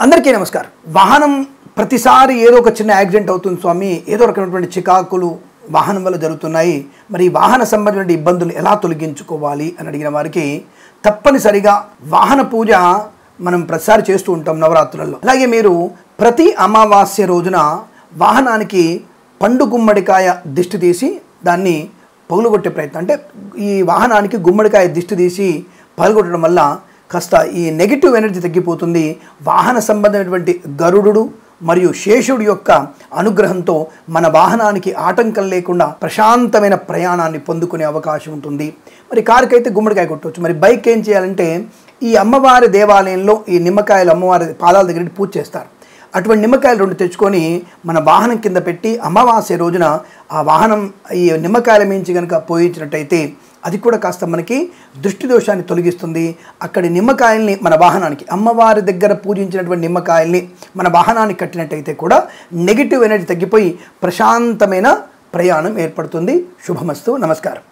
అందరికీ నమస్కారం. వాహనం ప్రతిసారి ఏదో ఒక చిన్న యాక్సిడెంట్ అవుతుంది స్వామి, ఏదో రకమైనటువంటి చికాకులు వాహనం వల్ల జరుగుతున్నాయి. మరి వాహన సంబంధించిన ఇబ్బందులు ఎలా తొలగించుకోవాలి అని అడిగిన వారికి తప్పనిసరిగా వాహన పూజ మనం ప్రతిసారి చేస్తూ ఉంటాం నవరాత్రులలో. అలాగే మీరు ప్రతి అమావాస్య రోజున వాహనానికి పండు గుమ్మడికాయ దిష్టి తీసి దాన్ని పగులుగొట్టే ప్రయత్నం, అంటే ఈ వాహనానికి గుమ్మడికాయ దిష్టి తీసి పగులుగొట్టడం వల్ల కాస్త ఈ నెగిటివ్ ఎనర్జీ తగ్గిపోతుంది. వాహన సంబంధమైనటువంటి గరుడు మరియు శేషుడి యొక్క అనుగ్రహంతో మన వాహనానికి ఆటంకం లేకుండా ప్రశాంతమైన ప్రయాణాన్ని పొందుకునే అవకాశం ఉంటుంది. మరి కారుకి అయితే గుమ్మడికాయ కొట్టవచ్చు. మరి బైక్ ఏం చేయాలంటే ఈ అమ్మవారి దేవాలయంలో ఈ నిమ్మకాయలు అమ్మవారి పాదాల దగ్గర పూజ చేస్తారు. అటువంటి నిమ్మకాయలు 2 తెచ్చుకొని మన వాహనం కింద పెట్టి అమావాస్య రోజున ఆ వాహనం ఈ నిమ్మకాయల మించి కనుక పోయించినట్టయితే అది కూడా కాస్త మనకి దృష్టి దోషాన్ని తొలగిస్తుంది. అక్కడి నిమ్మకాయల్ని మన వాహనానికి అమ్మవారి దగ్గర పూజించినటువంటి నిమ్మకాయల్ని మన వాహనానికి కట్టినట్టయితే కూడా నెగిటివ్ ఎనర్జీ తగ్గిపోయి ప్రశాంతమైన ప్రయాణం ఏర్పడుతుంది. శుభమస్తు. నమస్కారం.